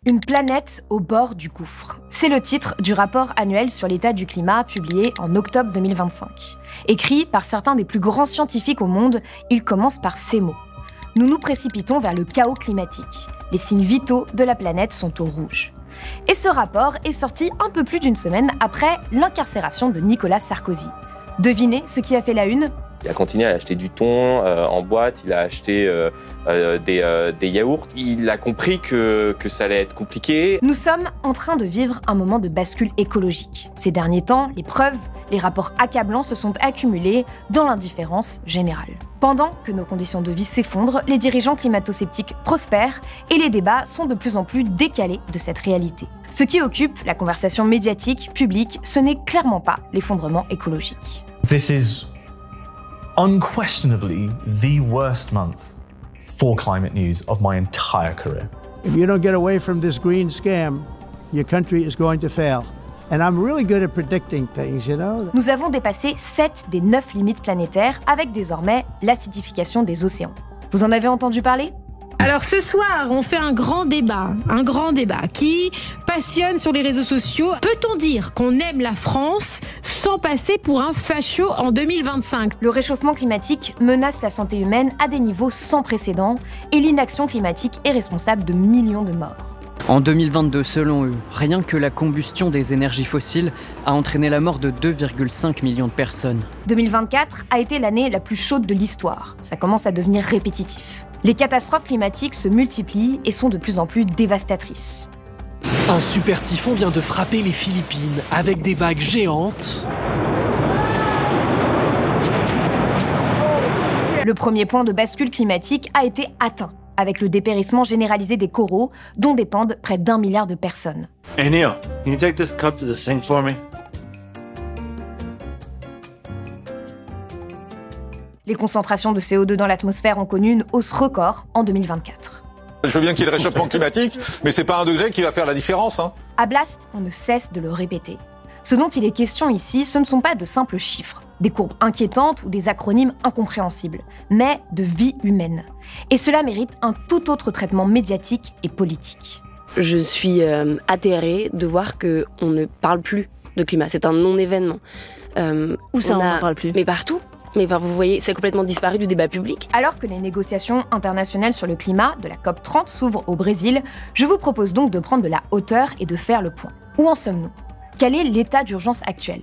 Une planète au bord du gouffre. C'est le titre du rapport annuel sur l'état du climat publié en octobre 2025. Écrit par certains des plus grands scientifiques au monde, il commence par ces mots. Nous nous précipitons vers le chaos climatique. Les signes vitaux de la planète sont au rouge. Et ce rapport est sorti un peu plus d'une semaine après l'incarcération de Nicolas Sarkozy. Devinez ce qui a fait la une ? Il a continué à acheter du thon en boîte, il a acheté des yaourts. Il a compris que ça allait être compliqué. Nous sommes en train de vivre un moment de bascule écologique. Ces derniers temps, les preuves, les rapports accablants se sont accumulés dans l'indifférence générale. Pendant que nos conditions de vie s'effondrent, les dirigeants climato-sceptiques prospèrent et les débats sont de plus en plus décalés de cette réalité. Ce qui occupe la conversation médiatique, publique, ce n'est clairement pas l'effondrement écologique. This is unquestionably the worst month for climate news of my entire career. If you don't get away from this green scam, your country is going to fail. And I'm really good at predicting things, you know. Nous avons dépassé 7 des 9 limites planétaires avec désormais l'acidification des océans. Vous en avez entendu parler ? Alors ce soir, on fait un grand débat qui passionne sur les réseaux sociaux. Peut-on dire qu'on aime la France sans passer pour un facho en 2025 ? Le réchauffement climatique menace la santé humaine à des niveaux sans précédent et l'inaction climatique est responsable de millions de morts. En 2022, selon eux, rien que la combustion des énergies fossiles a entraîné la mort de 2,5 millions de personnes. 2024 a été l'année la plus chaude de l'histoire. Ça commence à devenir répétitif. Les catastrophes climatiques se multiplient et sont de plus en plus dévastatrices. Un super typhon vient de frapper les Philippines avec des vagues géantes. Le premier point de bascule climatique a été atteint, avec le dépérissement généralisé des coraux, dont dépendent près d'1 milliard de personnes. Hey Neil, can you take this cup to the sink for me? Les concentrations de CO2 dans l'atmosphère ont connu une hausse record en 2024. Je veux bien qu'il y ait le réchauffement climatique, mais c'est pas 1 degré qui va faire la différence. À Blast, on ne cesse de le répéter. Ce dont il est question ici, ce ne sont pas de simples chiffres, des courbes inquiétantes ou des acronymes incompréhensibles, mais de vie humaine. Et cela mérite un tout autre traitement médiatique et politique. Je suis atterrée de voir qu'on ne parle plus de climat. C'est un non-événement. Où ça, on n'en parle plus ? Mais partout. Mais vous voyez, c'est complètement disparu du débat public. Alors que les négociations internationales sur le climat de la COP30 s'ouvrent au Brésil, je vous propose donc de prendre de la hauteur et de faire le point. Où en sommes-nous ? Quel est l'état d'urgence actuel ?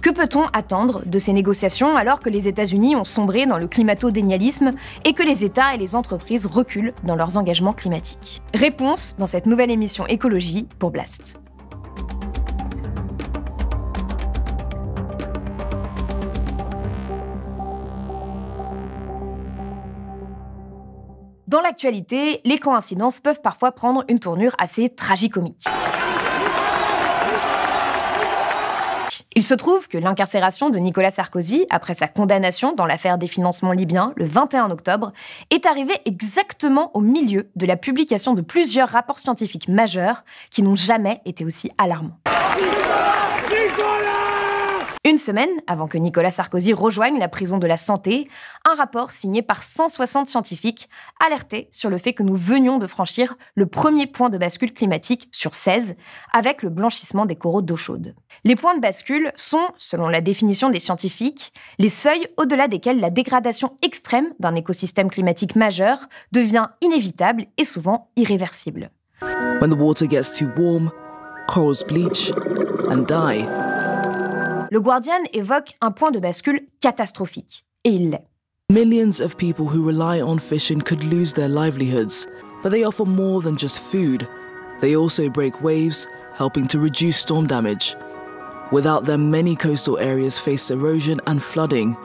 Que peut-on attendre de ces négociations alors que les États-Unis ont sombré dans le climato-dénialisme et que les États et les entreprises reculent dans leurs engagements climatiques ? Réponse dans cette nouvelle émission Écologie pour Blast. Dans l'actualité, les coïncidences peuvent parfois prendre une tournure assez tragicomique. Il se trouve que l'incarcération de Nicolas Sarkozy, après sa condamnation dans l'affaire des financements libyens le 21 octobre, est arrivée exactement au milieu de la publication de plusieurs rapports scientifiques majeurs qui n'ont jamais été aussi alarmants. Une semaine avant que Nicolas Sarkozy rejoigne la prison de la Santé, un rapport signé par 160 scientifiques alertait sur le fait que nous venions de franchir le premier point de bascule climatique sur 16 avec le blanchissement des coraux d'eau chaude. Les points de bascule sont, selon la définition des scientifiques, les seuils au-delà desquels la dégradation extrême d'un écosystème climatique majeur devient inévitable et souvent irréversible. When the water gets too warm, corals bleach and die. Le Guardian évoque un point de bascule catastrophique, et il l'est. Millions of people who rely on fishing could lose their livelihoods, but they offer more than just food. They also break waves, helping to reduce storm damage. Without them, many coastal areas face erosion and flooding.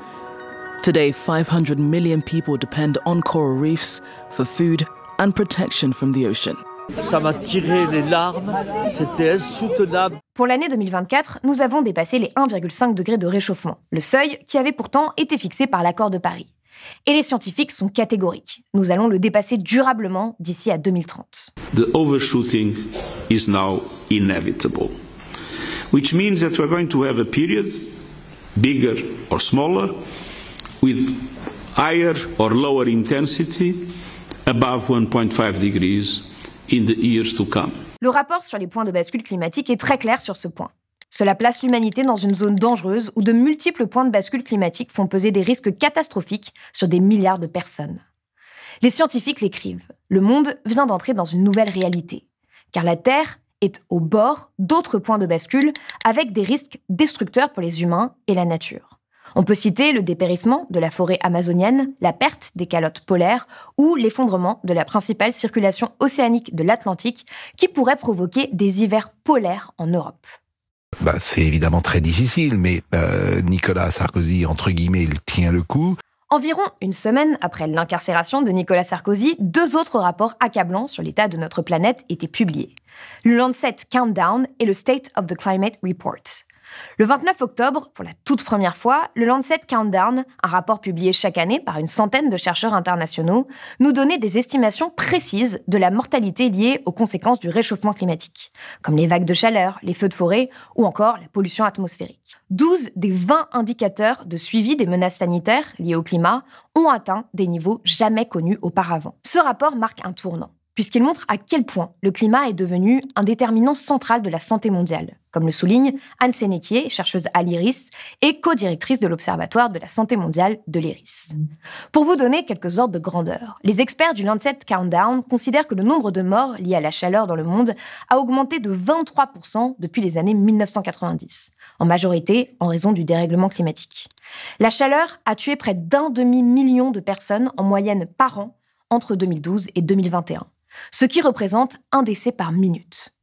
Today, 500 million people depend on coral reefs for food and protection from the ocean. Ça m'a tiré les larmes, c'était insoutenable. Pour l'année 2024, nous avons dépassé les 1,5 degrés de réchauffement, le seuil qui avait pourtant été fixé par l'accord de Paris. Et les scientifiques sont catégoriques. Nous allons le dépasser durablement d'ici à 2030. The overshooting is now inevitable, which means that we're going to have a period, bigger or smaller, with higher or lower intensity, above 1.5 degrees in the years to come. Le rapport sur les points de bascule climatique est très clair sur ce point. Cela place l'humanité dans une zone dangereuse où de multiples points de bascule climatique font peser des risques catastrophiques sur des milliards de personnes. Les scientifiques l'écrivent. Le monde vient d'entrer dans une nouvelle réalité, car la Terre est au bord d'autres points de bascule avec des risques destructeurs pour les humains et la nature. On peut citer le dépérissement de la forêt amazonienne, la perte des calottes polaires ou l'effondrement de la principale circulation océanique de l'Atlantique qui pourrait provoquer des hivers polaires en Europe. C'est évidemment très difficile, mais Nicolas Sarkozy, entre guillemets, il tient le coup. Environ une semaine après l'incarcération de Nicolas Sarkozy, 2 autres rapports accablants sur l'état de notre planète étaient publiés. Le Lancet Countdown et le State of the Climate Report. Le 29 octobre, pour la toute première fois, le Lancet Countdown, un rapport publié chaque année par une centaine de chercheurs internationaux, nous donnait des estimations précises de la mortalité liée aux conséquences du réchauffement climatique, comme les vagues de chaleur, les feux de forêt ou encore la pollution atmosphérique. 12 des 20 indicateurs de suivi des menaces sanitaires liées au climat ont atteint des niveaux jamais connus auparavant. Ce rapport marque un tournant, puisqu'il montre à quel point le climat est devenu un déterminant central de la santé mondiale, comme le souligne Anne Sénéquier, chercheuse à l'IRIS et co-directrice de l'Observatoire de la santé mondiale de l'IRIS. Pour vous donner quelques ordres de grandeur, les experts du Lancet Countdown considèrent que le nombre de morts liés à la chaleur dans le monde a augmenté de 23% depuis les années 1990, en majorité en raison du dérèglement climatique. La chaleur a tué près d'1,5 million de personnes en moyenne par an entre 2012 et 2021. Ce qui représente un décès par minute.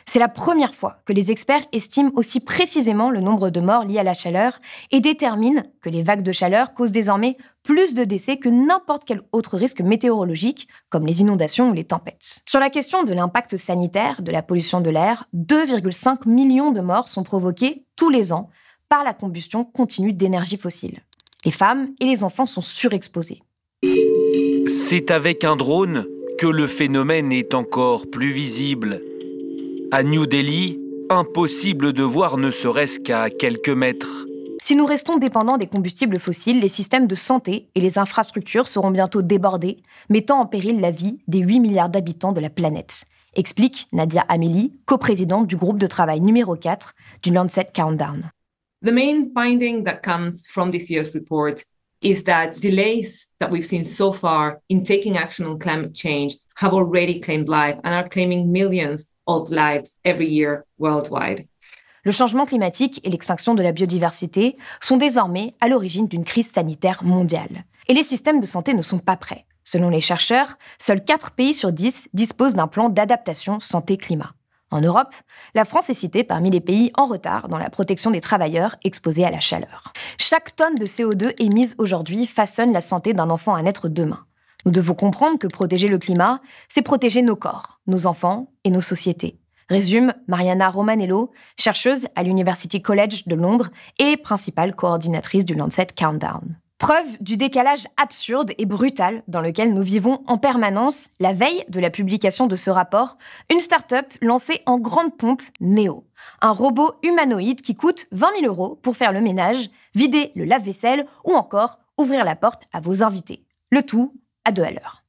C'est la première fois que les experts estiment aussi précisément le nombre de morts liés à la chaleur et déterminent que les vagues de chaleur causent désormais plus de décès que n'importe quel autre risque météorologique, comme les inondations ou les tempêtes. Sur la question de l'impact sanitaire de la pollution de l'air, 2,5 millions de morts sont provoqués tous les ans par la combustion continue d'énergie fossile. Les femmes et les enfants sont surexposés. C'est avec un drone que le phénomène est encore plus visible. À New Delhi, impossible de voir ne serait-ce qu'à quelques mètres. Si nous restons dépendants des combustibles fossiles, les systèmes de santé et les infrastructures seront bientôt débordés, mettant en péril la vie des 8 milliards d'habitants de la planète, explique Nadia Amélie, coprésidente du groupe de travail numéro 4 du Lancet Countdown. The main finding that comes from this year's report is that delays that we've seen so far in taking action on climate change have already claimed life and are claiming millions of lives every year worldwide. Le changement climatique et l'extinction de la biodiversité sont désormais à l'origine d'une crise sanitaire mondiale. Et les systèmes de santé ne sont pas prêts. Selon les chercheurs, seuls 4 pays sur 10 disposent d'un plan d'adaptation santé-climat. En Europe, la France est citée parmi les pays en retard dans la protection des travailleurs exposés à la chaleur. Chaque tonne de CO2 émise aujourd'hui façonne la santé d'un enfant à naître demain. Nous devons comprendre que protéger le climat, c'est protéger nos corps, nos enfants et nos sociétés. Résume Mariana Romanello, chercheuse à l'University College de Londres et principale coordinatrice du Lancet Countdown. Preuve du décalage absurde et brutal dans lequel nous vivons en permanence, la veille de la publication de ce rapport, une start-up lancée en grande pompe, Neo. Un robot humanoïde qui coûte 20 000 € pour faire le ménage, vider le lave-vaisselle ou encore ouvrir la porte à vos invités. Le tout à 2 à l'heure.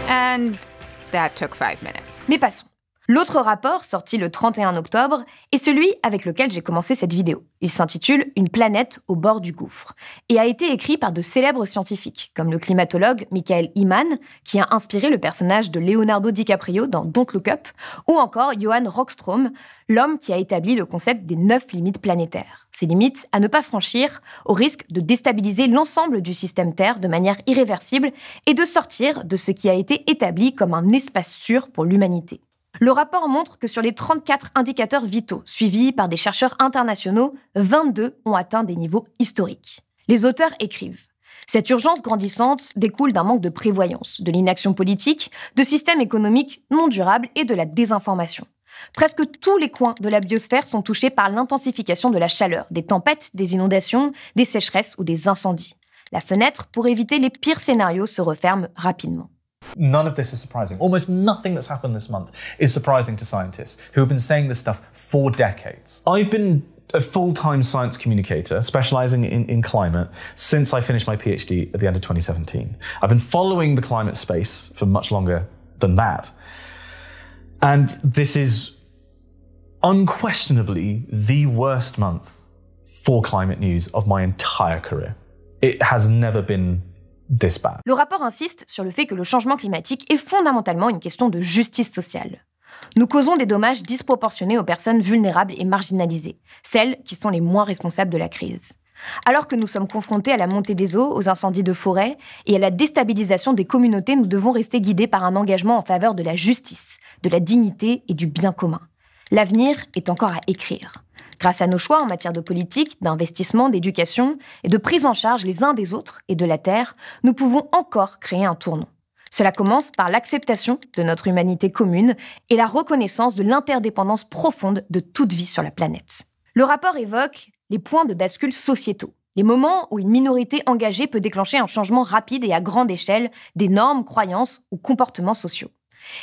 And that took 5 minutes. Mais passons. L'autre rapport, sorti le 31 octobre, est celui avec lequel j'ai commencé cette vidéo. Il s'intitule « Une planète au bord du gouffre » et a été écrit par de célèbres scientifiques, comme le climatologue Michael Eman, qui a inspiré le personnage de Leonardo DiCaprio dans Don't Look Up, ou encore Johan Rockström, l'homme qui a établi le concept des 9 limites planétaires. Ces limites à ne pas franchir, au risque de déstabiliser l'ensemble du système Terre de manière irréversible et de sortir de ce qui a été établi comme un espace sûr pour l'humanité. Le rapport montre que sur les 34 indicateurs vitaux suivis par des chercheurs internationaux, 22 ont atteint des niveaux historiques. Les auteurs écrivent « Cette urgence grandissante découle d'un manque de prévoyance, de l'inaction politique, de systèmes économiques non durables et de la désinformation. Presque tous les coins de la biosphère sont touchés par l'intensification de la chaleur, des tempêtes, des inondations, des sécheresses ou des incendies. La fenêtre pour éviter les pires scénarios se referme rapidement. None of this is surprising. Almost nothing that's happened this month is surprising to scientists who have been saying this stuff for decades. I've been a full-time science communicator specializing in climate since I finished my PhD at the end of 2017. I've been following the climate space for much longer than that. And this is unquestionably the worst month for climate news of my entire career. It has never been this bad. Le rapport insiste sur le fait que le changement climatique est fondamentalement une question de justice sociale. Nous causons des dommages disproportionnés aux personnes vulnérables et marginalisées, celles qui sont les moins responsables de la crise. Alors que nous sommes confrontés à la montée des eaux, aux incendies de forêt et à la déstabilisation des communautés, nous devons rester guidés par un engagement en faveur de la justice, de la dignité et du bien commun. L'avenir est encore à écrire. Grâce à nos choix en matière de politique, d'investissement, d'éducation et de prise en charge les uns des autres et de la Terre, nous pouvons encore créer un tournant. Cela commence par l'acceptation de notre humanité commune et la reconnaissance de l'interdépendance profonde de toute vie sur la planète. Le rapport évoque les points de bascule sociétaux, les moments où une minorité engagée peut déclencher un changement rapide et à grande échelle des normes, croyances ou comportements sociaux.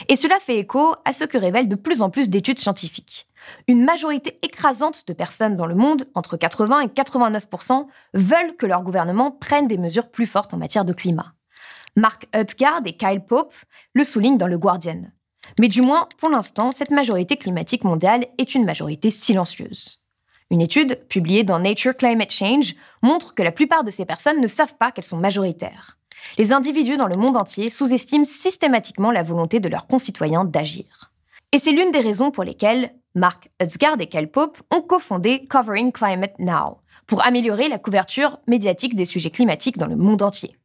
Et cela fait écho à ce que révèlent de plus en plus d'études scientifiques. Une majorité écrasante de personnes dans le monde, entre 80 et 89%, veulent que leur gouvernement prenne des mesures plus fortes en matière de climat. Mark Utgard et Kyle Pope le soulignent dans le Guardian. Mais du moins, pour l'instant, cette majorité climatique mondiale est une majorité silencieuse. Une étude publiée dans Nature Climate Change montre que la plupart de ces personnes ne savent pas qu'elles sont majoritaires. Les individus dans le monde entier sous-estiment systématiquement la volonté de leurs concitoyens d'agir. Et c'est l'une des raisons pour lesquelles Mark Utgard et Kyle Pope ont cofondé Covering Climate Now, pour améliorer la couverture médiatique des sujets climatiques dans le monde entier.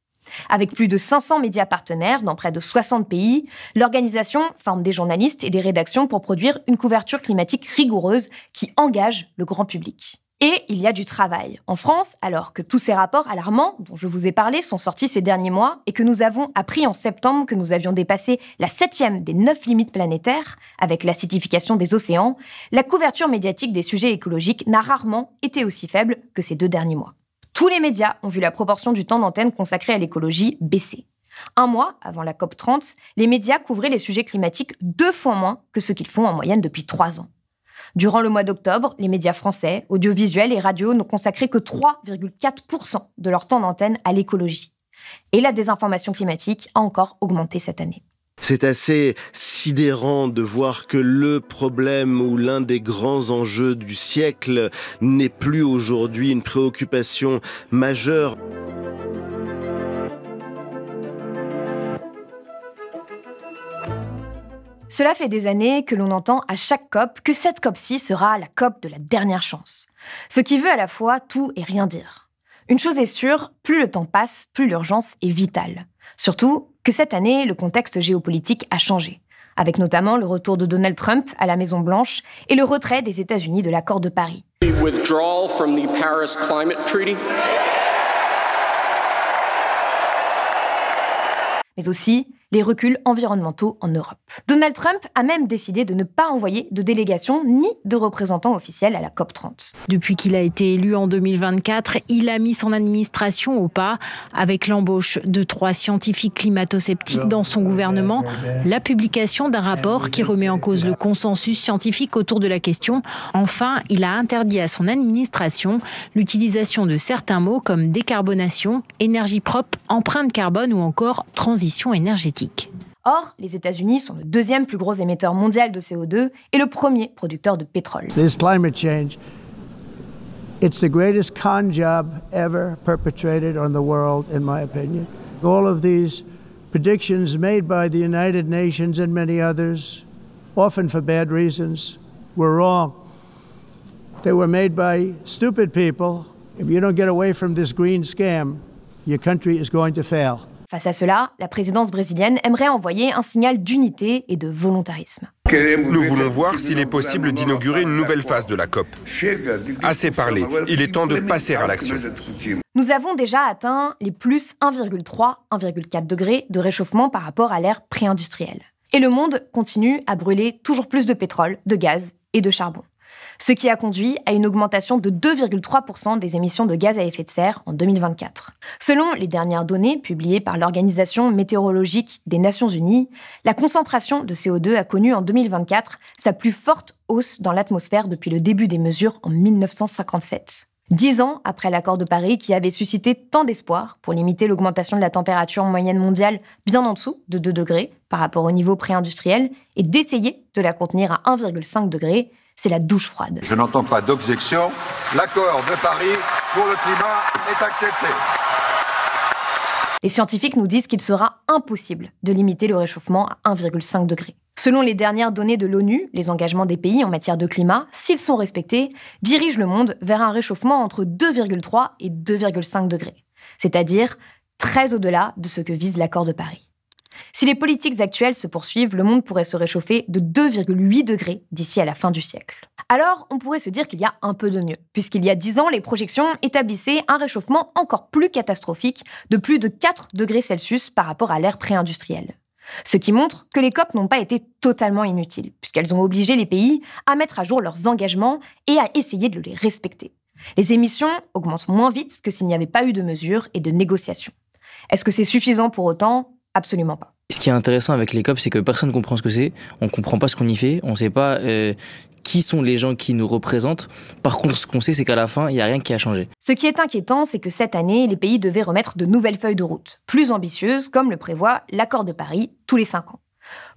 Avec plus de 500 médias partenaires dans près de 60 pays, l'organisation forme des journalistes et des rédactions pour produire une couverture climatique rigoureuse qui engage le grand public. Et il y a du travail. En France, alors que tous ces rapports alarmants dont je vous ai parlé sont sortis ces derniers mois et que nous avons appris en septembre que nous avions dépassé la 7e des 9 limites planétaires avec l'acidification des océans, la couverture médiatique des sujets écologiques n'a rarement été aussi faible que ces 2 derniers mois. Tous les médias ont vu la proportion du temps d'antenne consacré à l'écologie baisser. Un mois avant la COP30, les médias couvraient les sujets climatiques 2 fois moins que ce qu'ils font en moyenne depuis 3 ans. Durant le mois d'octobre, les médias français, audiovisuels et radio n'ont consacré que 3,4% de leur temps d'antenne à l'écologie. Et la désinformation climatique a encore augmenté cette année. C'est assez sidérant de voir que le problème ou l'un des grands enjeux du siècle n'est plus aujourd'hui une préoccupation majeure. Cela fait des années que l'on entend à chaque COP que cette COP-ci sera la COP de la dernière chance. Ce qui veut à la fois tout et rien dire. Une chose est sûre, plus le temps passe, plus l'urgence est vitale. Surtout que cette année, le contexte géopolitique a changé, avec notamment le retour de Donald Trump à la Maison-Blanche et le retrait des États-Unis de l'accord de Paris. Withdrawal from the Paris Climate Treaty. Mais aussi les reculs environnementaux en Europe. Donald Trump a même décidé de ne pas envoyer de délégation ni de représentants officiels à la COP30. Depuis qu'il a été élu en 2024, il a mis son administration au pas avec l'embauche de 3 scientifiques climato-sceptiques dans son gouvernement, la publication d'un rapport qui remet en cause le consensus scientifique autour de la question. Enfin, il a interdit à son administration l'utilisation de certains mots comme décarbonation, énergie propre, empreinte carbone ou encore transition énergétique. Or, les États-Unis sont le 2e plus gros émetteur mondial de CO2 et le 1er producteur de pétrole. This climate change, it's the greatest con job ever perpetrated on the world, in my opinion. All of these predictions made by the United Nations and many others, often for bad reasons, were wrong. They were made by stupid people. If you don't get away from this green scam, your country is going to fail. Face à cela, la présidence brésilienne aimerait envoyer un signal d'unité et de volontarisme. Nous voulons voir s'il est possible d'inaugurer une nouvelle phase de la COP. Assez parlé, il est temps de passer à l'action. Nous avons déjà atteint les plus 1,3-1,4 degrés de réchauffement par rapport à l'ère pré-industrielle. Et le monde continue à brûler toujours plus de pétrole, de gaz et de charbon. Ce qui a conduit à une augmentation de 2,3% des émissions de gaz à effet de serre en 2024. Selon les dernières données publiées par l'Organisation météorologique des Nations Unies, la concentration de CO2 a connu en 2024 sa plus forte hausse dans l'atmosphère depuis le début des mesures en 1957. 10 ans après l'accord de Paris qui avait suscité tant d'espoir pour limiter l'augmentation de la température moyenne mondiale bien en dessous de 2 degrés par rapport au niveau pré-industriel et d'essayer de la contenir à 1,5 degré, c'est la douche froide. Je n'entends pas d'objection. L'accord de Paris pour le climat est accepté. Les scientifiques nous disent qu'il sera impossible de limiter le réchauffement à 1,5 degré. Selon les dernières données de l'ONU, les engagements des pays en matière de climat, s'ils sont respectés, dirigent le monde vers un réchauffement entre 2,3 et 2,5 degrés, c'est-à-dire très au-delà de ce que vise l'accord de Paris. Si les politiques actuelles se poursuivent, le monde pourrait se réchauffer de 2,8 degrés d'ici à la fin du siècle. Alors, on pourrait se dire qu'il y a un peu de mieux, puisqu'il y a 10 ans, les projections établissaient un réchauffement encore plus catastrophique de plus de 4 degrés Celsius par rapport à l'ère pré-industrielle. Ce qui montre que les COP n'ont pas été totalement inutiles, puisqu'elles ont obligé les pays à mettre à jour leurs engagements et à essayer de les respecter. Les émissions augmentent moins vite que s'il n'y avait pas eu de mesures et de négociations. Est-ce que c'est suffisant pour autant ? Absolument pas. Ce qui est intéressant avec les COP, c'est que personne ne comprend ce que c'est, on ne comprend pas ce qu'on y fait, on ne sait pas qui sont les gens qui nous représentent. Par contre, ce qu'on sait, c'est qu'à la fin, il n'y a rien qui a changé. Ce qui est inquiétant, c'est que cette année, les pays devaient remettre de nouvelles feuilles de route, plus ambitieuses, comme le prévoit l'accord de Paris, tous les 5 ans.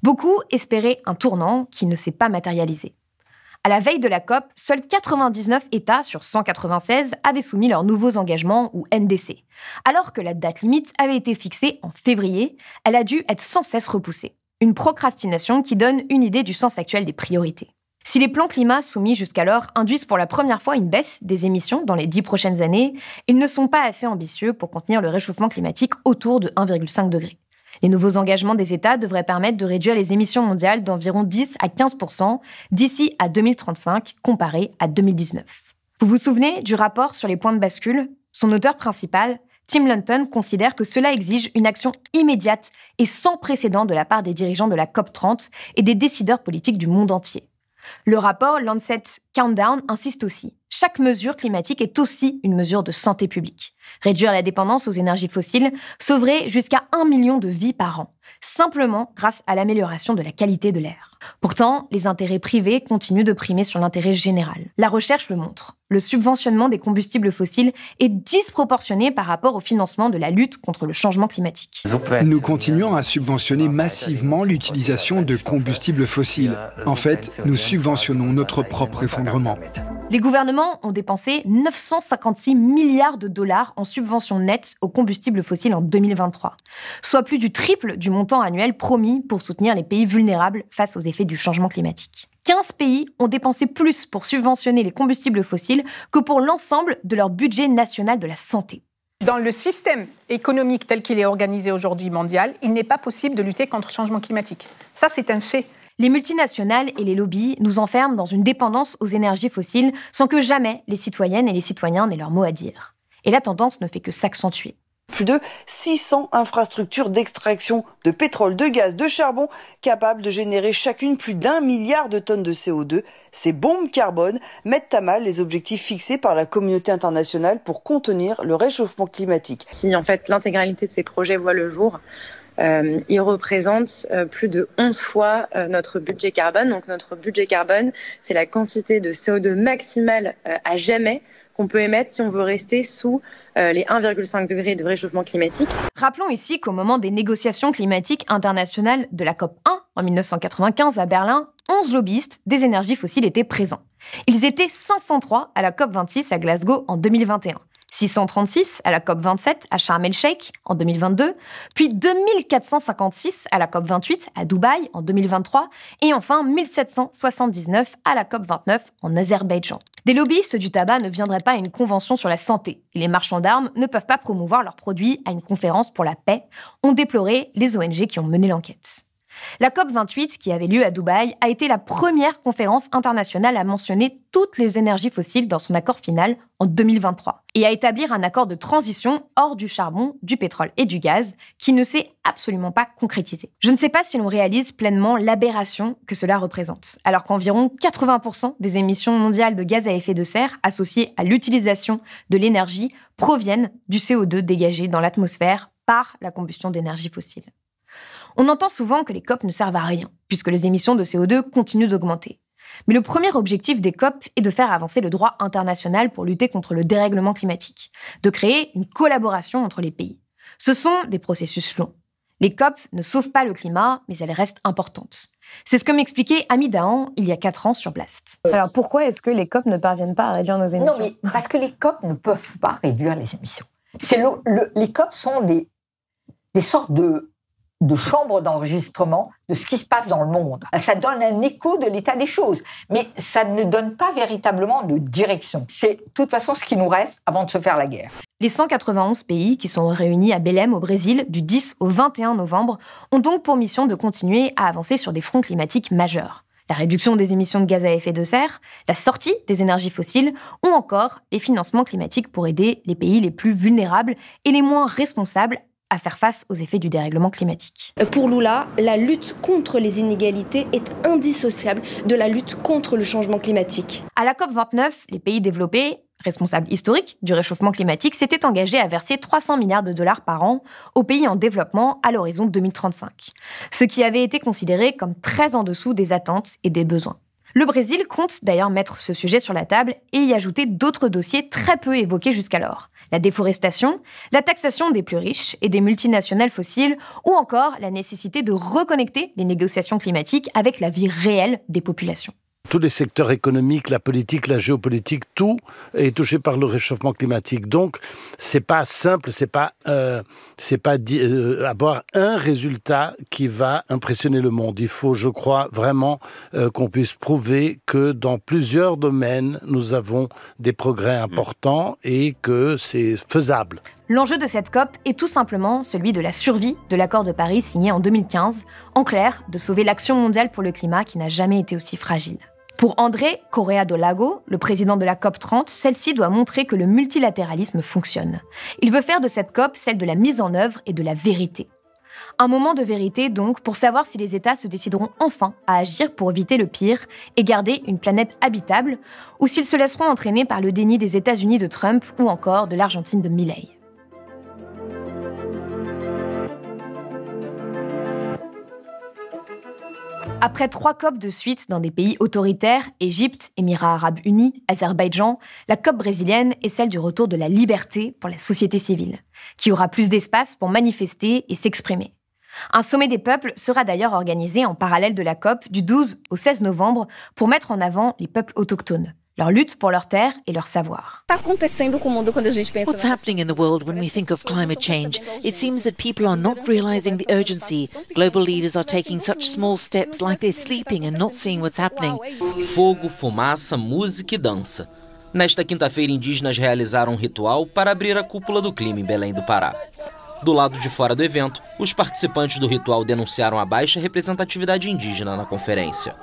Beaucoup espéraient un tournant qui ne s'est pas matérialisé. À la veille de la COP, seuls 99 États sur 196 avaient soumis leurs nouveaux engagements, ou NDC. Alors que la date limite avait été fixée en février, elle a dû être sans cesse repoussée. Une procrastination qui donne une idée du sens actuel des priorités. Si les plans climat soumis jusqu'alors induisent pour la première fois une baisse des émissions dans les 10 prochaines années, ils ne sont pas assez ambitieux pour contenir le réchauffement climatique autour de 1,5 degré. Les nouveaux engagements des États devraient permettre de réduire les émissions mondiales d'environ 10 à 15% d'ici à 2035, comparé à 2019. Vous vous souvenez du rapport sur les points de bascule ? Son auteur principal, Tim Lunton, considère que cela exige une action immédiate et sans précédent de la part des dirigeants de la COP30 et des décideurs politiques du monde entier. Le rapport Lancet Countdown insiste aussi. Chaque mesure climatique est aussi une mesure de santé publique. Réduire la dépendance aux énergies fossiles sauverait jusqu'à 1 million de vies par an, simplement grâce à l'amélioration de la qualité de l'air. Pourtant, les intérêts privés continuent de primer sur l'intérêt général. La recherche le montre. Le subventionnement des combustibles fossiles est disproportionné par rapport au financement de la lutte contre le changement climatique. Nous continuons à subventionner massivement l'utilisation de combustibles fossiles. En fait, nous subventionnons notre propre effondrement. Les gouvernements ont dépensé 956 milliards de dollars en subventions nettes aux combustibles fossiles en 2023, soit plus du triple du montant annuel promis pour soutenir les pays vulnérables face aux effets du changement climatique. 15 pays ont dépensé plus pour subventionner les combustibles fossiles que pour l'ensemble de leur budget national de la santé. Dans le système économique tel qu'il est organisé aujourd'hui mondial, il n'est pas possible de lutter contre le changement climatique. Ça, c'est un fait. Les multinationales et les lobbies nous enferment dans une dépendance aux énergies fossiles sans que jamais les citoyennes et les citoyens n'aient leur mot à dire. Et la tendance ne fait que s'accentuer. Plus de 600 infrastructures d'extraction de pétrole, de gaz, de charbon capables de générer chacune plus d'1 milliard de tonnes de CO2. Ces bombes carbone mettent à mal les objectifs fixés par la communauté internationale pour contenir le réchauffement climatique. Si en fait l'intégralité de ces projets voit le jour, ils représentent plus de 11 fois notre budget carbone. Donc notre budget carbone, c'est la quantité de CO2 maximale à jamais qu'on peut émettre si on veut rester sous les 1,5 degrés de réchauffement climatique. Rappelons ici qu'au moment des négociations climatiques internationales de la COP 1 en 1995 à Berlin, 11 lobbyistes des énergies fossiles étaient présents. Ils étaient 503 à la COP 26 à Glasgow en 2021. 636 à la COP 27 à Sharm el-Sheikh en 2022, puis 2456 à la COP 28 à Dubaï en 2023 et enfin 1779 à la COP 29 en Azerbaïdjan. Des lobbyistes du tabac ne viendraient pas à une convention sur la santé et les marchands d'armes ne peuvent pas promouvoir leurs produits à une conférence pour la paix, ont déploré les ONG qui ont mené l'enquête. La COP28, qui avait lieu à Dubaï, a été la première conférence internationale à mentionner toutes les énergies fossiles dans son accord final en 2023 et à établir un accord de transition hors du charbon, du pétrole et du gaz qui ne s'est absolument pas concrétisé. Je ne sais pas si l'on réalise pleinement l'aberration que cela représente, alors qu'environ 80% des émissions mondiales de gaz à effet de serre associées à l'utilisation de l'énergie proviennent du CO2 dégagé dans l'atmosphère par la combustion d'énergie fossile. On entend souvent que les COP ne servent à rien, puisque les émissions de CO2 continuent d'augmenter. Mais le premier objectif des COP est de faire avancer le droit international pour lutter contre le dérèglement climatique, de créer une collaboration entre les pays. Ce sont des processus longs. Les COP ne sauvent pas le climat, mais elles restent importantes. C'est ce que m'expliquait Ami Dahan il y a 4 ans sur Blast. Alors pourquoi est-ce que les COP ne parviennent pas à réduire nos émissions ? Non, mais parce que les COP ne peuvent pas réduire les émissions. Les COP sont des sortes de chambres d'enregistrement de ce qui se passe dans le monde. Ça donne un écho de l'état des choses, mais ça ne donne pas véritablement de direction. C'est de toute façon ce qui nous reste avant de se faire la guerre. Les 191 pays qui sont réunis à Belém au Brésil du 10 au 21 novembre ont donc pour mission de continuer à avancer sur des fronts climatiques majeurs. La réduction des émissions de gaz à effet de serre, la sortie des énergies fossiles ou encore les financements climatiques pour aider les pays les plus vulnérables et les moins responsables à faire face aux effets du dérèglement climatique. Pour Lula, la lutte contre les inégalités est indissociable de la lutte contre le changement climatique. À la COP29, les pays développés, responsables historiques du réchauffement climatique, s'étaient engagés à verser 300 milliards de dollars par an aux pays en développement à l'horizon 2035, ce qui avait été considéré comme très en dessous des attentes et des besoins. Le Brésil compte d'ailleurs mettre ce sujet sur la table et y ajouter d'autres dossiers très peu évoqués jusqu'alors. La déforestation, la taxation des plus riches et des multinationales fossiles, ou encore la nécessité de reconnecter les négociations climatiques avec la vie réelle des populations. Tous les secteurs économiques, la politique, la géopolitique, tout est touché par le réchauffement climatique. Donc, c'est pas simple, c'est pas avoir un résultat qui va impressionner le monde. Il faut, je crois, vraiment qu'on puisse prouver que dans plusieurs domaines, nous avons des progrès importants et que c'est faisable. L'enjeu de cette COP est tout simplement celui de la survie de l'accord de Paris signé en 2015, en clair, de sauver l'action mondiale pour le climat qui n'a jamais été aussi fragile. Pour André Correa do Lago, le président de la COP30, celle-ci doit montrer que le multilatéralisme fonctionne. Il veut faire de cette COP celle de la mise en œuvre et de la vérité. Un moment de vérité donc pour savoir si les États se décideront enfin à agir pour éviter le pire et garder une planète habitable, ou s'ils se laisseront entraîner par le déni des États-Unis de Trump ou encore de l'Argentine de Milei. Après 3 COP de suite dans des pays autoritaires, Égypte, Émirats arabes unis, Azerbaïdjan, la COP brésilienne est celle du retour de la liberté pour la société civile, qui aura plus d'espace pour manifester et s'exprimer. Un sommet des peuples sera d'ailleurs organisé en parallèle de la COP du 12 au 16 novembre pour mettre en avant les peuples autochtones, leur lutte pour leurs terres et leur savoir. What's happening in the world when we think of climate change? It seems that people are not realizing the urgency. Global leaders are taking such small steps like they're sleeping and not seeing what's happening. Fogo, fumaça, música e dança. Nesta quinta-feira, indígenas realizaram um ritual para abrir a cúpula do clima em Belém do Pará. Do lado de fora do evento, os participantes do ritual denunciaram a baixa representatividade indígena na conferência.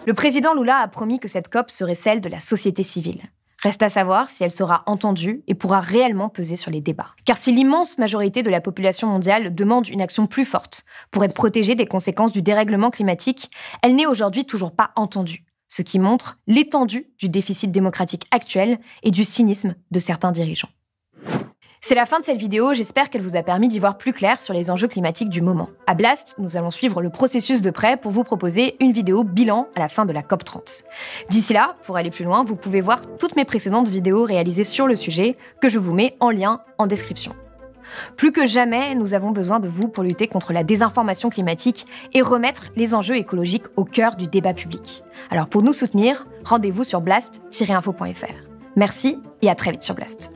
Le président Lula a promis que cette COP serait celle de la société civile. Reste à savoir si elle sera entendue et pourra réellement peser sur les débats. Car si l'immense majorité de la population mondiale demande une action plus forte pour être protégée des conséquences du dérèglement climatique, elle n'est aujourd'hui toujours pas entendue, ce qui montre l'étendue du déficit démocratique actuel et du cynisme de certains dirigeants. C'est la fin de cette vidéo, j'espère qu'elle vous a permis d'y voir plus clair sur les enjeux climatiques du moment. À Blast, nous allons suivre le processus de près pour vous proposer une vidéo bilan à la fin de la COP30. D'ici là, pour aller plus loin, vous pouvez voir toutes mes précédentes vidéos réalisées sur le sujet que je vous mets en lien en description. Plus que jamais, nous avons besoin de vous pour lutter contre la désinformation climatique et remettre les enjeux écologiques au cœur du débat public. Alors pour nous soutenir, rendez-vous sur blast-info.fr. Merci et à très vite sur Blast.